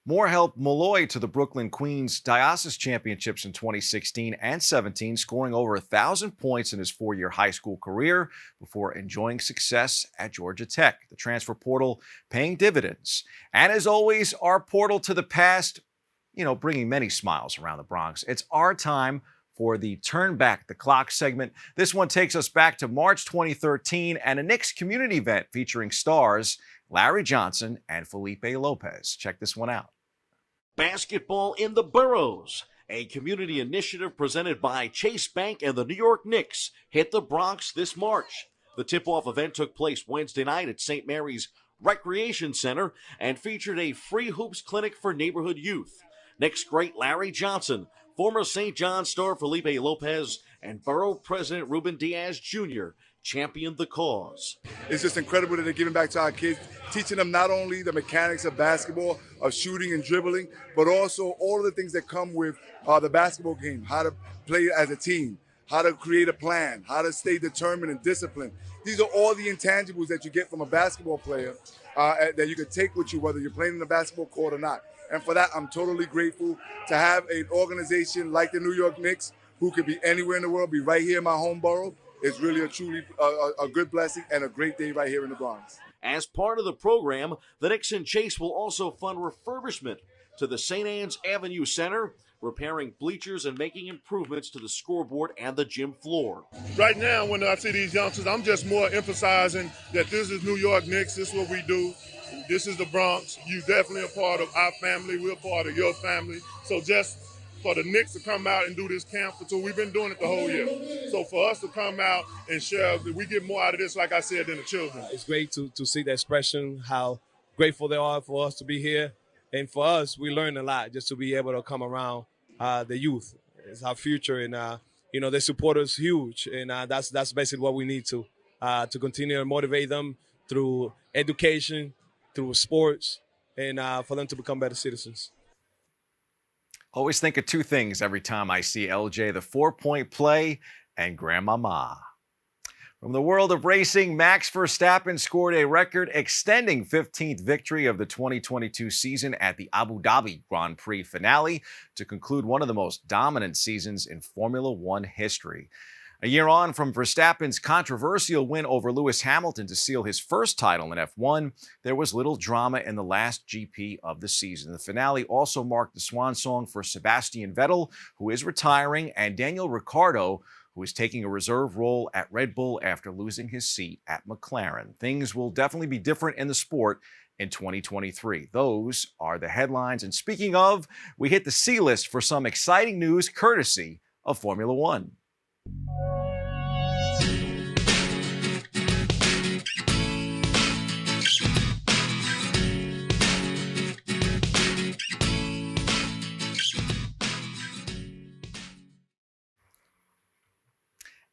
Moore helped Malloy to the Brooklyn Queens Diocese Championships in 2016 and 17, scoring over 1,000 points in his 4-year high school career before enjoying success at Georgia Tech. The transfer portal paying dividends. And as always, our portal to the past, bringing many smiles around the Bronx. It's our time for the Turn Back the Clock segment. This one takes us back to March 2013 and a Knicks community event featuring stars Larry Johnson and Felipe Lopez. Check this one out.
Basketball in the Boroughs, a community initiative presented by Chase Bank and the New York Knicks, hit the Bronx this March. The tip-off event took place Wednesday night at St. Mary's Recreation Center and featured a free hoops clinic for neighborhood youth. Knicks great Larry Johnson, former St. John star Felipe Lopez, and Borough President Ruben Diaz Jr. championed the cause.
It's just incredible that they're giving back to our kids, teaching them not only the mechanics of basketball, of shooting and dribbling, but also all of the things that come with the basketball game, how to play as a team, how to create a plan, how to stay determined and disciplined. These are all the intangibles that you get from a basketball player that you can take with you, whether you're playing in the basketball court or not. And for that, I'm totally grateful to have an organization like the New York Knicks, who could be anywhere in the world, be right here in my home borough. It's really a good blessing and a great day right here in the Bronx.
As part of the program, the Knicks and Chase will also fund refurbishment to the St. Anne's Avenue Center, repairing bleachers and making improvements to the scoreboard and the gym floor.
Right now, when I see these youngsters, I'm just more emphasizing that this is New York Knicks, this is what we do. This is the Bronx. You're definitely a part of our family. We're a part of your family. So just for the Knicks to come out and do this camp, so we've been doing it the whole year. So for us to come out and share, we get more out of this, like I said, than the children.
It's great to see the expression, how grateful they are for us to be here. And for us, we learn a lot just to be able to come around the youth. It's our future, and they support us huge, and that's basically what we need to continue to motivate them through education, through sports, and for them to become better citizens.
Always think of two things every time I see LJ, the 4-point play and Grandmama. From the world of racing, Max Verstappen scored a record-extending 15th victory of the 2022 season at the Abu Dhabi Grand Prix finale to conclude one of the most dominant seasons in Formula One history. A year on from Verstappen's controversial win over Lewis Hamilton to seal his first title in F1, there was little drama in the last GP of the season. The finale also marked the swan song for Sebastian Vettel, who is retiring, and Daniel Ricciardo, who is taking a reserve role at Red Bull after losing his seat at McLaren. Things will definitely be different in the sport in 2023. Those are the headlines. And speaking of, we hit the C list for some exciting news courtesy of Formula One.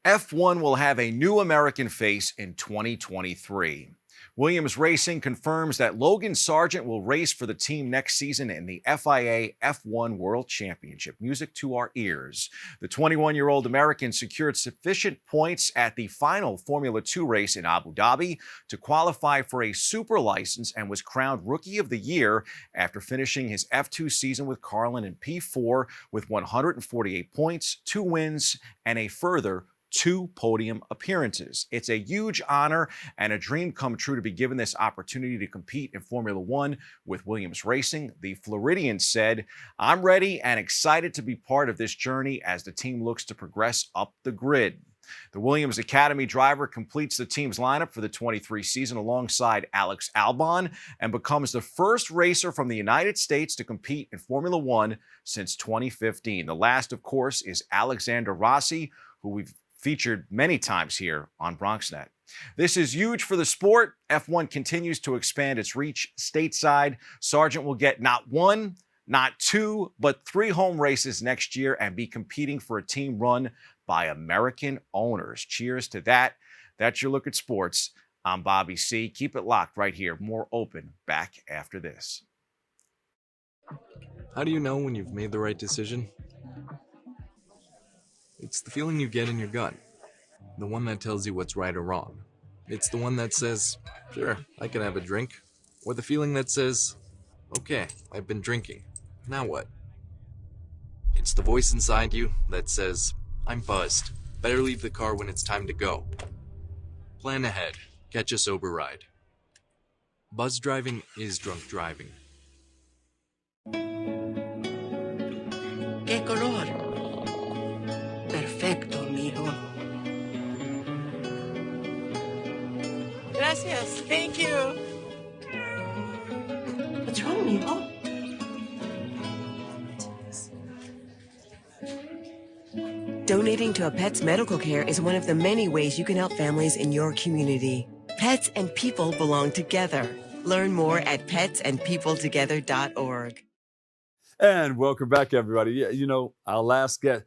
F1 will have a new American face in 2023. Williams Racing confirms that Logan Sargent will race for the team next season in the FIA F1 World Championship. Music to our ears. The 21-year-old American secured sufficient points at the final Formula 2 race in Abu Dhabi to qualify for a super license and was crowned Rookie of the Year after finishing his F2 season with Carlin in P4 with 148 points, 2 wins, and a further 2 podium appearances. It's a huge honor and a dream come true to be given this opportunity to compete in Formula One with Williams Racing. The Floridian said, "I'm ready and excited to be part of this journey as the team looks to progress up the grid." The Williams Academy driver completes the team's lineup for the 23 season alongside Alex Albon and becomes the first racer from the United States to compete in Formula One since 2015. The last, of course, is Alexander Rossi, who we've featured many times here on BronxNet. This is huge for the sport. F1 continues to expand its reach stateside. Sargent will get not 1, not 2, but 3 home races next year and be competing for a team run by American owners. Cheers to that. That's your look at sports. I'm Bobby C. Keep it locked right here. More Open back after this.
How do you know when you've made the right decision? It's the feeling you get in your gut, the one that tells you what's right or wrong. It's the one that says, sure, I can have a drink, or the feeling that says, okay, I've been drinking, now what? It's the voice inside you that says, I'm buzzed, better leave the car when it's time to go. Plan ahead, catch a sober ride. Buzz driving is drunk driving.
¿Qué color? Perfecto, mijo.
Gracias. Thank you.
What's wrong, mijo?
Donating to a pet's medical care is one of the many ways you can help families in your community. Pets and people belong together. Learn more at petsandpeopletogether.org.
And welcome back, everybody. Yeah, you know, our last guest,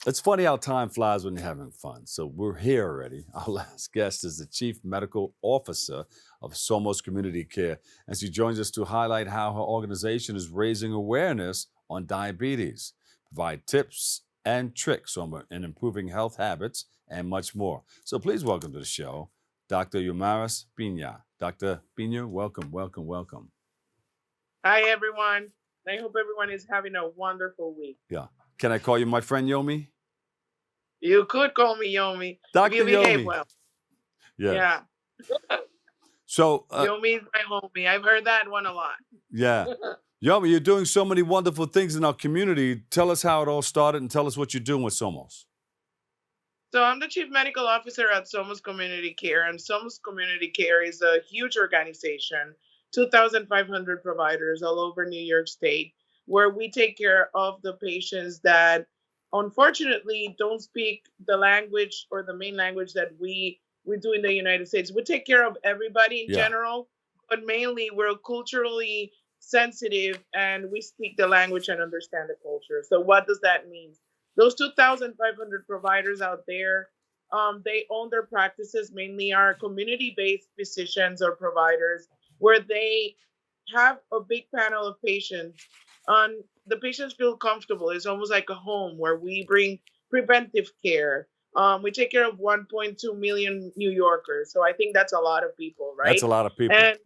it's funny how time flies when you're having fun. So we're here already. Our last guest is the Chief Medical Officer of Somos Community Care, and she joins us to highlight how her organization is raising awareness on diabetes, provide tips and tricks on improving health habits, and much more. So please welcome to the show, Dr. Yomaris Peña. Dr. Peña, welcome, welcome, welcome.
Hi, everyone. I hope everyone is having a wonderful week.
Yeah. Can I call you my friend Yomi?
You could call me Yomi.
Dr.
If you behave
Yomi.
well.
Yeah.
Yeah.
So,
Yomi is my homie. I've heard that one a lot.
yeah. Yomi, you're doing so many wonderful things in our community. Tell us how it all started and tell us what you're doing with Somos.
So I'm the Chief Medical Officer at Somos Community Care, and Somos Community Care is a huge organization, 2,500 providers all over New York State, where we take care of the patients that unfortunately don't speak the language or the main language that we do in the United States. We take care of everybody in general, but mainly we're culturally sensitive and we speak the language and understand the culture. So what does that mean? Those 2,500 providers out there, they own their practices, mainly are community-based physicians or providers, where they have a big panel of patients. The patients feel comfortable. It's almost like a home where we bring preventive care. We take care of 1.2 million New Yorkers. So I think that's a lot of people, right?
That's a lot of people.
And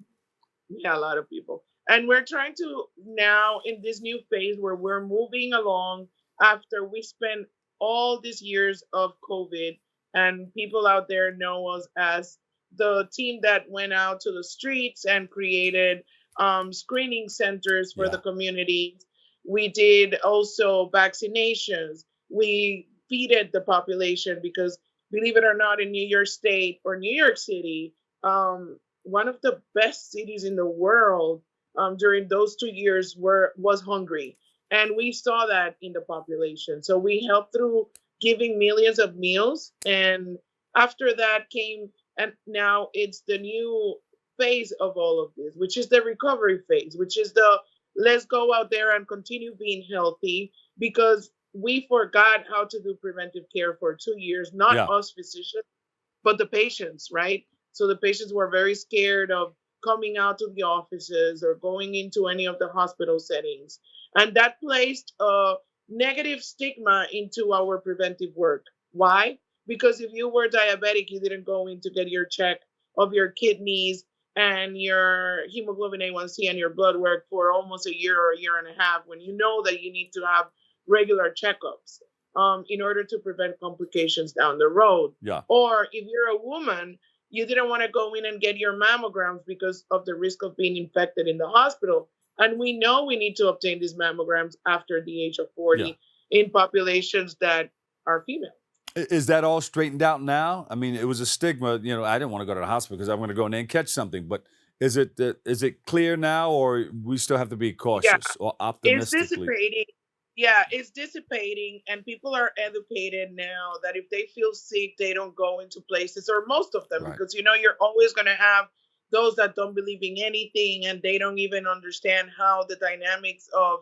yeah, a lot of people. And we're trying to now in this new phase where we're moving along after we spent all these years of COVID, and people out there know us as the team that went out to the streets and created screening centers for the community. We did also vaccinations. We feeded the population because, believe it or not, in New York State or New York City, one of the best cities in the world during those 2 years was hungry. And we saw that in the population. So we helped through giving millions of meals. And after that came, and now it's the new phase of all of this, which is the recovery phase, which is the let's go out there and continue being healthy, because we forgot how to do preventive care for 2 years, not us physicians, but the patients, right? So the patients were very scared of coming out to the offices or going into any of the hospital settings. And that placed a negative stigma into our preventive work. Why? Because if you were diabetic, you didn't go in to get your check of your kidneys and your hemoglobin A1C and your blood work for almost a year or a year and a half, when you know that you need to have regular checkups in order to prevent complications down the road.
Yeah.
Or if you're a woman, you didn't want to go in and get your mammograms because of the risk of being infected in the hospital. And we know we need to obtain these mammograms after the age of 40 in populations that are female.
Is that all straightened out now? I mean, it was a stigma. You know, I didn't want to go to the hospital because I'm going to go in there and catch something. But is it clear now, or we still have to be cautious or optimistically?
It's dissipating. Yeah, it's dissipating, and people are educated now that if they feel sick, they don't go into places, or most of them, because you're always going to have those that don't believe in anything, and they don't even understand how the dynamics of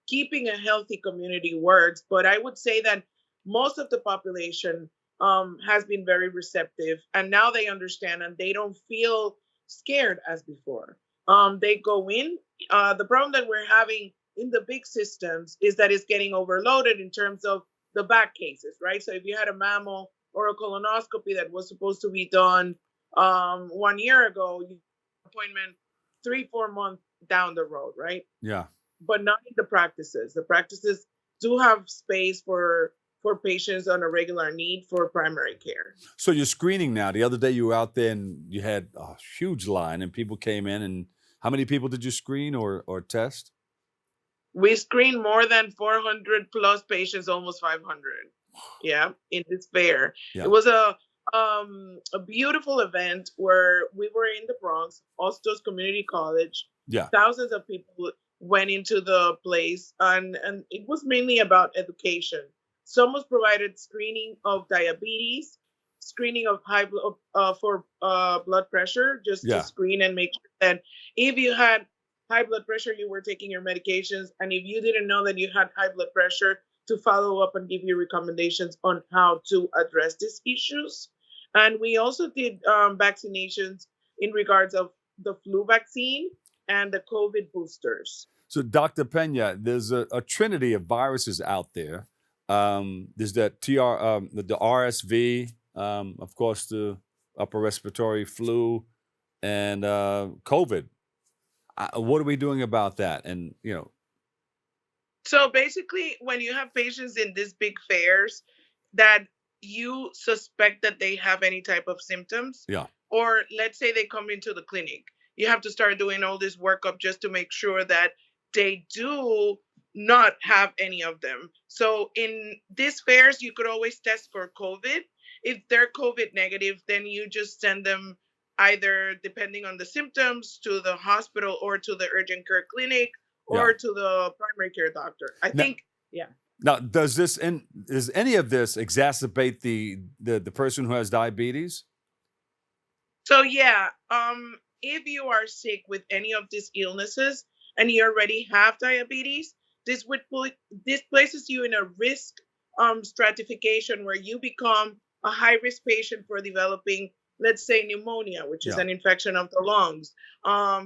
keeping a healthy community works. But I would say that most of the population has been very receptive, and now they understand and they don't feel scared as before. They go in. The problem that we're having in the big systems is that it's getting overloaded in terms of the back cases, right? So if you had a mammo or a colonoscopy that was supposed to be done 1 year ago, you have an appointment 3-4 months down the road, right?
Yeah.
But not in the practices. The practices do have space for patients on a regular need for primary care.
So you're screening now. The other day you were out there and you had a huge line and people came in. And how many people did you screen or test?
We screened more than 400 plus patients, almost 500. Yeah, in this fair.
Yeah.
It was a beautiful event where we were in the Bronx, Ostos Community College.
Yeah.
Thousands of people went into the place, and it was mainly about education. Someone provided screening of diabetes, screening of blood pressure, just to screen and make sure that if you had high blood pressure, you were taking your medications. And if you didn't know that you had high blood pressure, to follow up and give you recommendations on how to address these issues. And we also did vaccinations in regards of the flu vaccine and the COVID boosters.
So Dr. Peña, there's a trinity of viruses out there. There's that the RSV, of course, the upper respiratory flu, and COVID. What are we doing about that? And,
So basically, when you have patients in these big fairs that you suspect that they have any type of symptoms, or let's say they come into the clinic, you have to start doing all this workup just to make sure that they do not have any of them. So in these fairs, you could always test for COVID. If they're COVID negative, then you just send them either, depending on the symptoms, to the hospital or to the urgent care clinic or to the primary care doctor. I think.
Now, does any of this exacerbate the person who has diabetes?
So if you are sick with any of these illnesses and you already have diabetes, this places you in a risk stratification where you become a high-risk patient for developing, let's say, pneumonia, which is an infection of the lungs.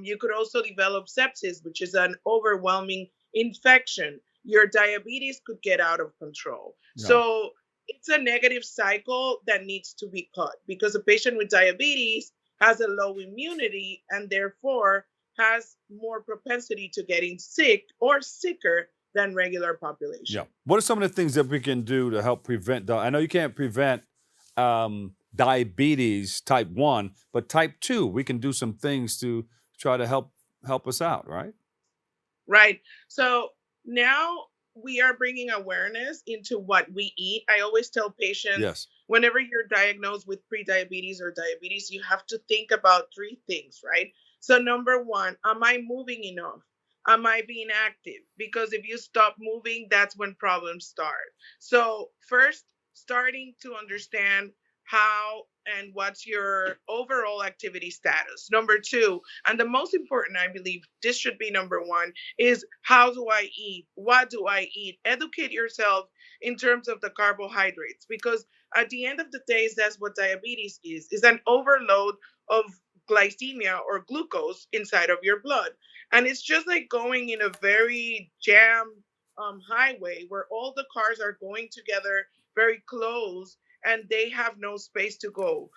You could also develop sepsis, which is an overwhelming infection. Your diabetes could get out of control. So it's a negative cycle that needs to be cut because a patient with diabetes has a low immunity and therefore has more propensity to getting sick or sicker than regular population.
Yeah. What are some of the things that we can do to help prevent? I know you can't prevent diabetes type 1, but type 2, we can do some things to try to help us out, right?
Right. So now we are bringing awareness into what we eat. I always tell patients,
Yes.
whenever you're diagnosed with prediabetes or diabetes, you have to think about 3 things, right? So number 1, am I moving enough? Am I being active? Because if you stop moving, that's when problems start. So first, starting to understand how and what's your overall activity status. Number 2, and the most important, I believe, this should be number 1, is how do I eat? What do I eat? Educate yourself in terms of the carbohydrates, because at the end of the day, that's what diabetes is an overload of glycemia or glucose inside of your blood. And it's just like going in a very jammed highway where all the cars are going together very close and they have no space to go.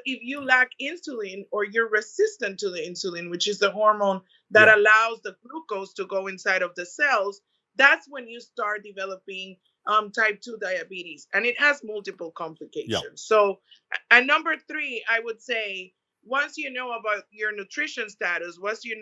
If you lack insulin or you're resistant to the insulin, which is the hormone that allows the glucose to go inside of the cells, that's when you start developing type 2 diabetes, and it has multiple complications. So, and number 3, I would say, once you know about your nutrition status, once you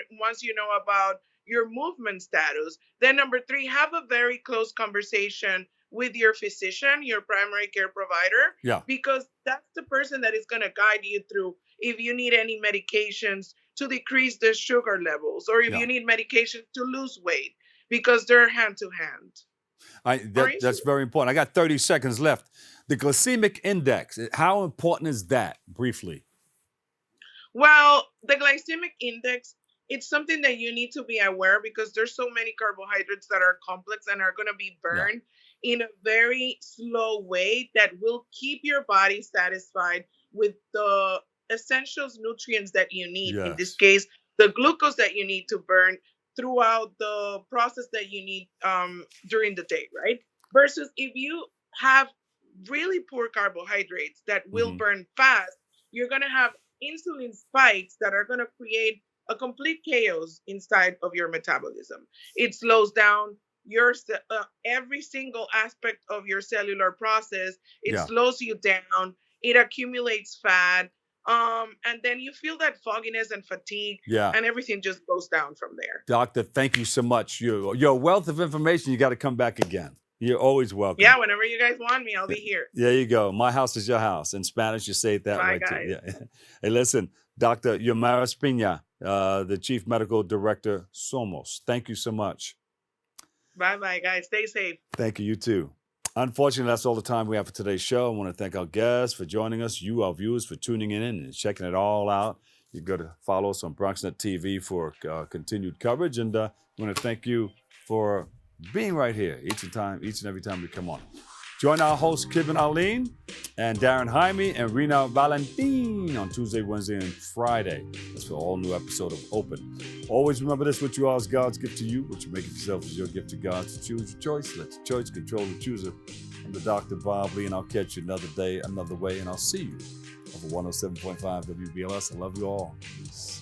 know about your movement status, then number 3, have a very close conversation with your physician, your primary care provider, because that's the person that is going to guide you through if you need any medications to decrease the sugar levels or if you need medications to lose weight, because they're hand to hand.
That's very important. I got 30 seconds left. The glycemic index, how important is that, briefly?
Well, the glycemic index, it's something that you need to be aware because there's so many carbohydrates that are complex and are going to be burned in a very slow way that will keep your body satisfied with the essentials nutrients that you need. In this case, the glucose that you need to burn throughout the process that you need during the day, right? Versus if you have really poor carbohydrates that will burn fast, you're going to have insulin spikes that are going to create a complete chaos inside of your metabolism. It slows down your every single aspect of your cellular process. It slows you down. It accumulates fat. And then you feel that fogginess and fatigue, and everything just goes down from there.
Doctor, thank you so much. Your wealth of information, you got to come back again. You're always welcome.
Yeah, whenever you guys want me, I'll be here.
There you go. My house is your house. In Spanish, you say it that way too. Yeah. Hey, listen, Dr. Yomaris Peña, the Chief Medical Director, Somos. Thank you so much.
Bye-bye, guys. Stay safe.
Thank you. You too. Unfortunately, that's all the time we have for today's show. I want to thank our guests for joining us, you, our viewers, for tuning in and checking it all out. You got to follow us on BronxNet TV for continued coverage. And I want to thank you for being right here each and every time we come on. Join our hosts, Kibin Aline and Darren Jaime and Rena Valentin on Tuesday, Wednesday, and Friday. That's for all new episode of Open. Always remember this: what you are is God's gift to you. What you make of yourself is your gift to God. So choose your choice. Let your choice control the chooser. I'm the Dr. Bob Lee, and I'll catch you another day, another way, and I'll see you over 107.5 WBLS. I love you all. Peace.